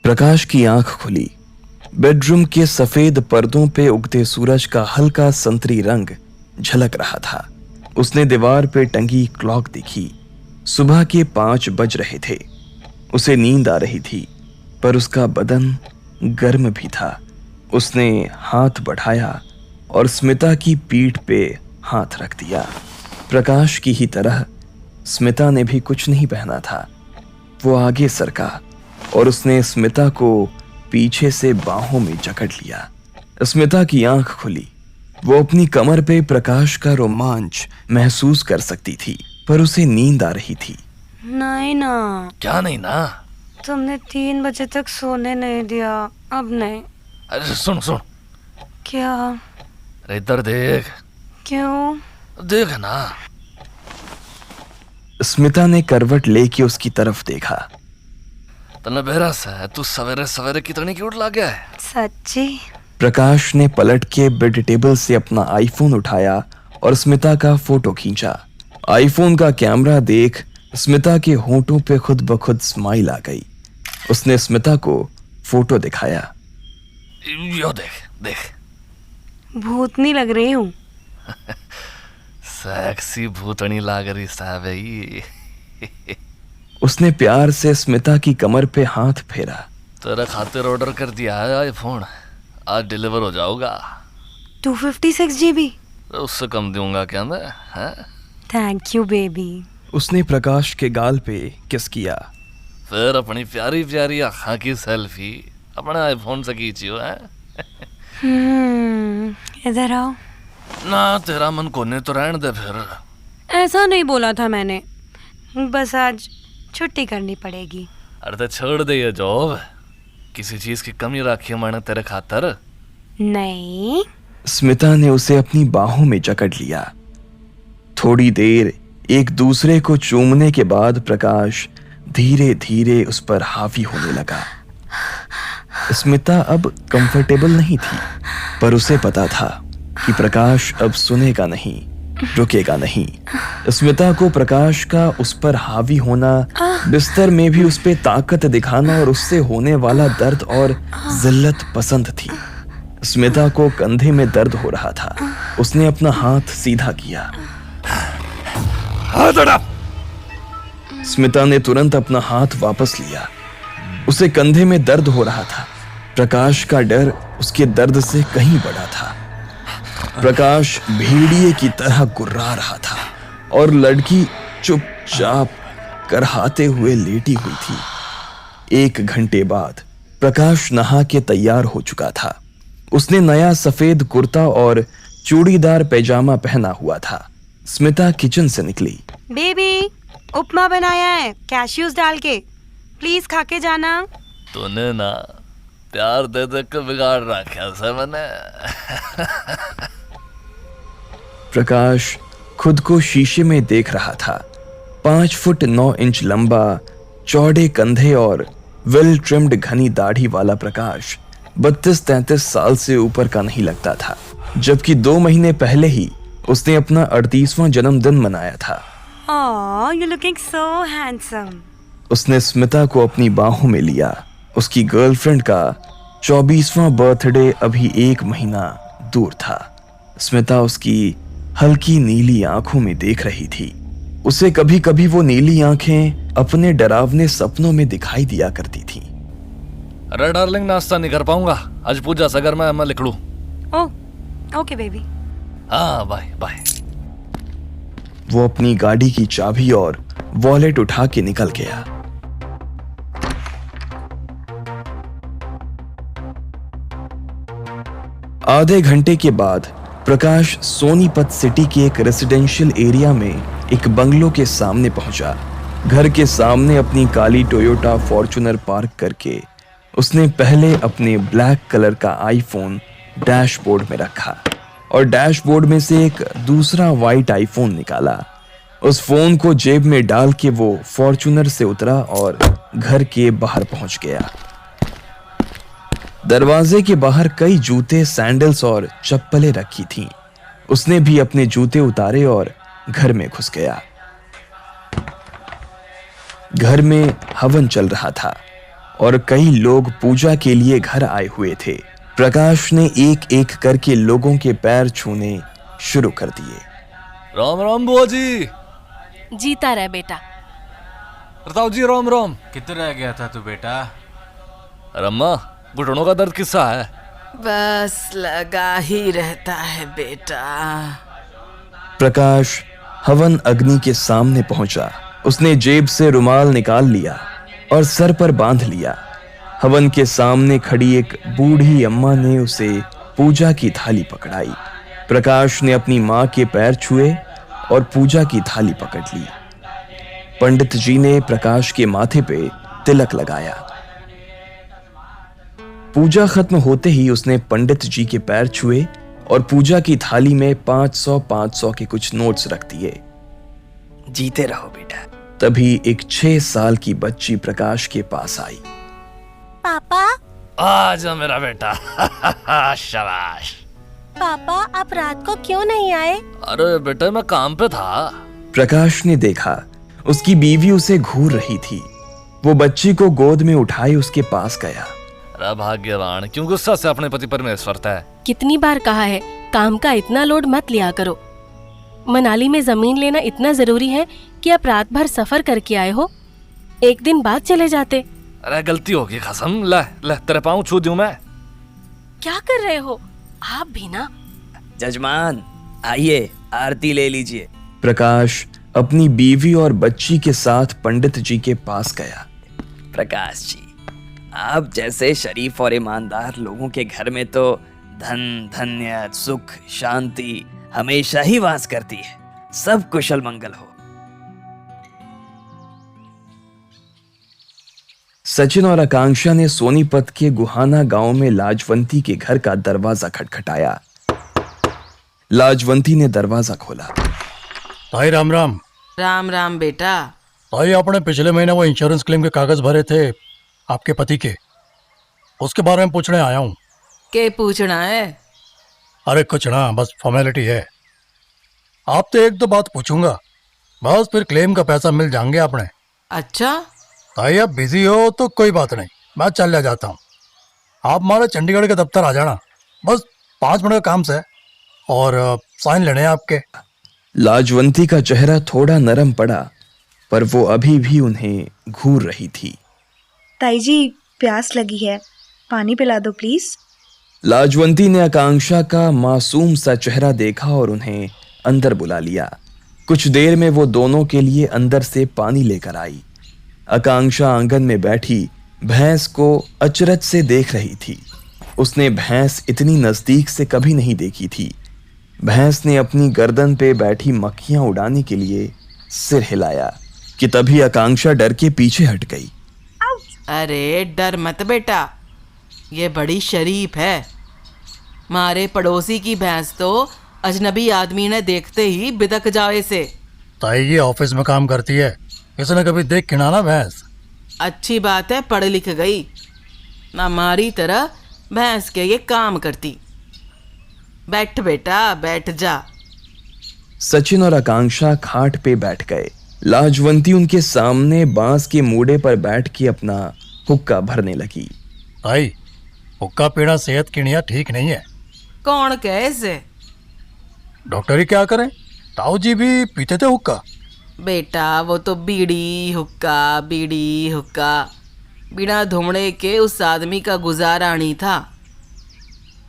प्रकाश की आंख खुली। बेडरूम के सफेद पर्दों पे उगते सूरज का हल्का संतरी रंग झलक रहा था। उसने दीवार पे टंगी क्लॉक देखी। सुबह के 5 बज रहे थे। उसे नींद आ रही थी, पर उसका बदन गर्म भी था। उसने हाथ बढ़ाया और स्मिता की पीठ पे हाथ रख दिया। प्रकाश की ही तरह स्मिता ने भी कुछ नहीं पहना था। वो आगे सरका और उसने स्मिता को पीछे से बाहों में जकड़ लिया। स्मिता की आंख खुली। वो अपनी कमर पे प्रकाश का रोमांच महसूस कर सकती थी, पर उसे नींद आ रही थी। नहीं ना। क्या नहीं ना? तुमने 3 बजे तक सोने नहीं दिया, अब नहीं। अरे सुन सुन। क्या? अरे इधर देख। क्यों? देख ना। स्मिता ने करवट लेके उसकी तरफ देखा। तने बहरा सा तू सवेरे सवेरे कितनी क्यूट लग गया है। सच्ची? प्रकाश ने पलट के बेड टेबल से अपना आईफोन उठाया और स्मिता का फोटो खींचा। आईफोन का कैमरा देख स्मिता के होंठों पे खुद ब खुद स्माइल आ गई। उसने स्मिता को फोटो दिखाया। यो देख देख। भूतनी लग रही हूँ। सेक्सी भूतनी लाग रही साहब ये। उसने प्यार से स्मिता की कमर पे हाथ फेरा। तेरा खातिर ऑर्डर कर दिया है आईफोन, आज डिलीवर हो जाओगा। 256 GB? उससे कम दूंगा क्या मैं? Thank you baby. उसने प्रकाश के गाल पे किस किया। फिर अपनी प्यारी प्यारी आँखों की सेल्फी अपने आईफोन से खींचियो है। इधर आओ ना। तेरा मन कोने तो रहने दे फिर। ऐसा नहीं बोला था मैंने, बस आज छुट्टी करनी पड़ेगी। अरे तो छोड़ दे ये जॉब। किसी चीज की कमी रखी है मैंने तेरे खातर? नहीं। स्मिता ने उसे अपनी बाहों में जकड़ लिया। थोड़ी देर एक दूसरे को चूमने के बाद प्रकाश धीरे धीरे उस पर हावी होने लगा। स्मिता अब कंफर्टेबल नहीं थी, पर उसे पता था कि प्रकाश अब सुनेगा नहीं, रुकेगा नहीं। स्मिता को प्रकाश का उस पर हावी होना, बिस्तर में भी उस पे ताकत दिखाना और उससे होने वाला दर्द और जिल्लत पसंद थी। स्मिता को कंधे में दर्द हो रहा था। उसने अपना हाथ सीधा किया। स्मिता ने तुरंत अपना हाथ वापस लिया। उसे कंधे में दर्द हो रहा था। प्रकाश का डर उसके दर्द से कहीं बड़ा था। प्रकाश भेड़िए की तरह गुर्रा रहा था और लड़की चुपचाप करहाते हुए लेटी हुई थी। 1 घंटे बाद प्रकाश नहा के तैयार हो चुका था। उसने नया सफेद कुर्ता और चूड़ीदार पैजामा पहना हुआ था। स्मिता किचन से निकली। बेबी, उपमा बनाया है कैश्यूज डाल के, प्लीज खा के जाना। तूने ना प्यार दे दे के बिगाड़ रखा से मैंने। प्रकाश खुद को शीशे में देख रहा था। 5 फुट 9 इंच लंबा, चौड़े कंधे और वेल ट्रिम्ड घनी दाढ़ी वाला प्रकाश 32-33 साल से ऊपर का नहीं लगता था, जबकि 2 महीने पहले ही उसने अपना 38वां जन्मदिन मनाया था। Oh, you're looking so handsome. उसने स्मिता को अपनी बाहों में लिया। उसकी गर्लफ्रेंड का 24वां बर्थडे अभी 1 महीना दूर था। स्मिता उसकी हल्की नीली आंखों में देख रही थी। उसे कभी कभी वो नीली आंखें अपने डरावने सपनों में दिखाई दिया करती थीं। अरे डार्लिंग, नाश्ता नहीं कर पाऊंगा आज, पूजा से अगर मैं लिख लूं। Oh okay baby. हाँ बाय बाय। वो अपनी गाड़ी की चाबी और वॉलेट उठा के निकल गया। आधे घंटे के बाद प्रकाश सोनीपत सिटी के एक रेजिडेंशियल एरिया में एक बंगलो के सामने पहुंचा। घर के सामने अपनी काली टोयोटा फॉर्च्यूनर पार्क करके उसने पहले अपने ब्लैक कलर का आईफोन डैशबोर्ड में रखा और डैशबोर्ड में से एक दूसरा वाइट आईफोन निकाला। उस फोन को जेब में डाल के वो फॉर्च्यूनर से उतरा और घर के बाहर पहुंच गया। दरवाजे के बाहर कई जूते, सैंडल्स और चप्पलें रखी थीं। उसने भी अपने जूते उतारे और घर में घुस गया। घर में हवन चल रहा था और कई लोग पूजा के लिए घर आए हुए थे। प्रकाश ने एक एक करके लोगों के पैर छूने शुरू कर दिए। राम राम बुआ जी। जीता रहे बेटा। प्रताप जी राम राम। किधर रह गया था तू बेटा? रम्मा, घुटनों का दर्द किस्सा है? बस लगा ही रहता है बेटा। प्रकाश हवन अग्नि के सामने पहुंचा। उसने जेब से रुमाल निकाल लिया और सर पर बांध लिया। हवन के सामने खड़ी एक बूढ़ी अम्मा ने उसे पूजा की थाली पकड़ाई। प्रकाश ने अपनी मां के पैर छुए और पूजा की थाली पकड़ ली। पंडित जी ने प्रकाश के माथे पे तिलक लगाया। पूजा खत्म होते ही उसने पंडित जी के पैर छुए और पूजा की थाली में 500 के कुछ नोट्स रख दिए। जीते रहो बेटा। तभी एक 6 साल की बच्ची प्रकाश के पास आई। पापा, आ जा मेरा बेटा। शाबाश। पापा आप रात को क्यों नहीं आए? अरे बेटा मैं काम पे था। प्रकाश ने देखा उसकी बीवी उसे घूर रही थी। वो बच्ची को गोद में उठाए उसके पास गया। अरे भाग्यवान, क्यों गुस्सा से अपने पति परमेश्वर है? कितनी बार कहा है काम का इतना लोड मत लिया करो। मनाली में जमीन लेना इतना जरूरी है कि आप रात भर सफर करके आए हो, एक दिन बाद चले जाते। अरे गलती होगी कसम। ले तेरे पाँव छू दूं मैं। क्या कर रहे हो आप भी ना? जजमान आइए आरती ले लीजिए। प्रकाश अपनी बीवी और बच्ची के साथ पंडित जी के पास गया। प्रकाश जी, आप जैसे शरीफ और ईमानदार लोगों के घर में तो धन, धन्य, सुख, शांति हमेशा ही वास करती है। सब कुशल मंगल हो। सचिन और आकांक्षा ने सोनीपत के गुहाना गांव में लाजवंती के घर का दरवाजा खटखटाया। लाजवंती ने दरवाजा खोला। भाई राम राम। राम राम बेटा। भाई आपने पिछले महीने वो इंश्योरेंस क्लेम के कागज भरे थे आपके पति के, उसके बारे में पूछने आया हूँ। के पूछना है? अरे कुछ ना, बस फॉर्मेलिटी है। आपसे एक दो बात पूछूंगा, बस फिर क्लेम का पैसा मिल जाएंगे आपने। अच्छा, भाई आप बिजी हो तो कोई बात नहीं, मैं चल जाता हूँ। आप हमारे चंडीगढ़ के दफ्तर आ जाना, बस 5 मिनट का काम से, और साइन लेने हैं आपके। लाजवंती का चेहरा थोड़ा नरम पड़ा, पर वो अभी भी उन्हें घूर रही थी। ताई जी प्यास लगी है, पानी पिला दो प्लीज। लाजवंती ने आकांक्षा का मासूम सा चेहरा देखा और उन्हें अंदर बुला लिया। कुछ देर में वो दोनों के लिए अंदर से पानी लेकर आई। आकांक्षा आंगन में बैठी भैंस को अचरज से देख रही थी। उसने भैंस इतनी नजदीक से कभी नहीं देखी थी। भैंस ने अपनी गर्दन पे बैठी मक्खियां उड़ाने के लिए सिर हिलाया कि तभी आकांक्षा डर के पीछे हट गई। अरे डर मत बेटा, ये बड़ी शरीफ है। मारे पड़ोसी की भैंस तो अजनबी आदमी ने देखते ही बिदक जाए से। ताई ये ऑफिस में काम करती है, इसने कभी देख के ना भैंस। अच्छी बात है पढ़ लिख गई, ना हमारी तरह भैंस के ये काम करती। बैठ बेटा बैठ जा। सचिन और आकांक्षा खाट पे बैठ गए। लाजवंती उनके सामने बांस के मूड़े पर बैठ के अपना हुक्का भरने लगी। ताई हुक्का पीना सेहत के लिए ठीक नहीं है। कौन कहे इसे? डॉक्टर ही क्या करें, ताऊ जी भी पीते थे हुक्का। बेटा वो तो बीड़ी हुक्का बिना धुमड़े के उस आदमी का गुजारा नहीं था।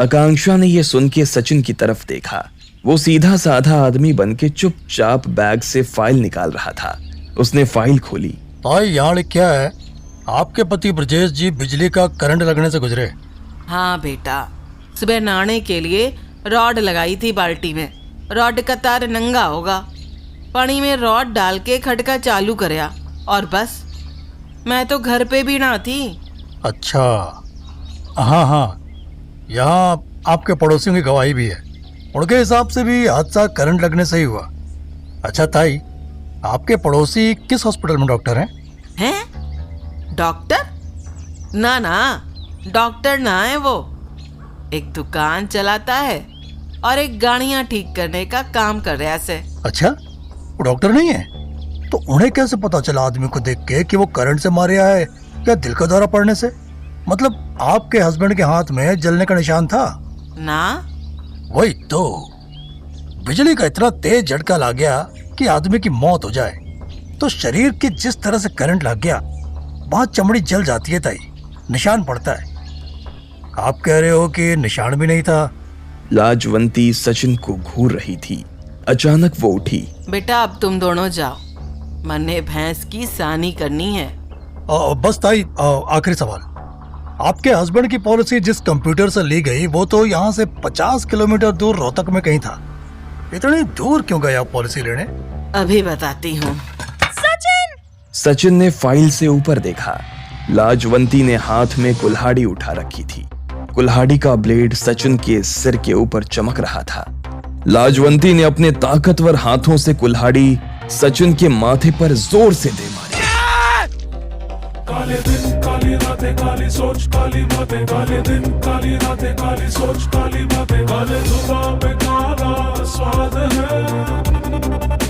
आकांक्षा ने यह सुन के सचिन की तरफ देखा। वो सीधा साधा आदमी बनके चुपचाप बैग से फाइल निकाल रहा था। उसने फाइल खोली। ताई यहाँ लिखा है आपके पति ब्रजेश जी बिजली का करंट लगने से गुजरे। हाँ बेटा, सुबह नहाने के लिए रॉड लगाई थी बाल्टी में। रॉड का तार नंगा होगा, पानी में रॉड डाल के खटका चालू करया और बस। मैं तो घर पे भी ना थी। अच्छा, हाँ, यहाँ आपके पड़ोसियों की गवाही भी है। उनके हिसाब से भी हादसा करंट लगने से ही हुआ। अच्छा ताई, आपके पड़ोसी किस हॉस्पिटल में डॉक्टर हैं? हैं? डॉक्टर? ना, डॉक्टर ना है वो। एक दुकान चलाता है और एक गाड़ियां ठीक करने का काम कर रहा है। अच्छा, वो डॉक्टर नहीं है? तो उन्हें कैसे पता चला आदमी को देख के कि वो करंट से मारे है क्या दिल का दौरा पड़ने से? मतलब आपके हस्बैंड के हाथ में जलने का निशान था? ना, वही तो, बिजली का इतना तेज झटका लग गया कि आदमी की मौत हो जाए तो शरीर के जिस तरह से करंट लग गया वहां चमड़ी जल जाती है ताई, निशान पड़ता है। आप कह रहे हो कि निशान भी नहीं था? लाजवंती सचिन को घूर रही थी। अचानक वो उठी। बेटा अब तुम दोनों जाओ, मन्ने भैंस की सानी करनी है। बस ताई, आखिरी सवाल, आपके हस्बैंड की पॉलिसी जिस कंप्यूटर से ली गई वो तो यहाँ से 50 किलोमीटर दूर रोहतक में कहीं था। इतनी दूर क्यों गए आप पॉलिसी लेने? अभी बताती हूँ। सचिन ने फाइल से ऊपर देखा। लाजवंती ने हाथ में कुल्हाड़ी उठा रखी थी। कुल्हाड़ी का ब्लेड सचिन के सिर के ऊपर चमक रहा था। लाजवंती ने अपने ताकतवर हाथों से कुल्हाड़ी सचिन के माथे पर जोर से दे मारी। काले दिन काली रातें काली सोच काली बातें, काले दिन काली रातें काली सोच काली बातें, काले जुबान पे काला स्वाद है।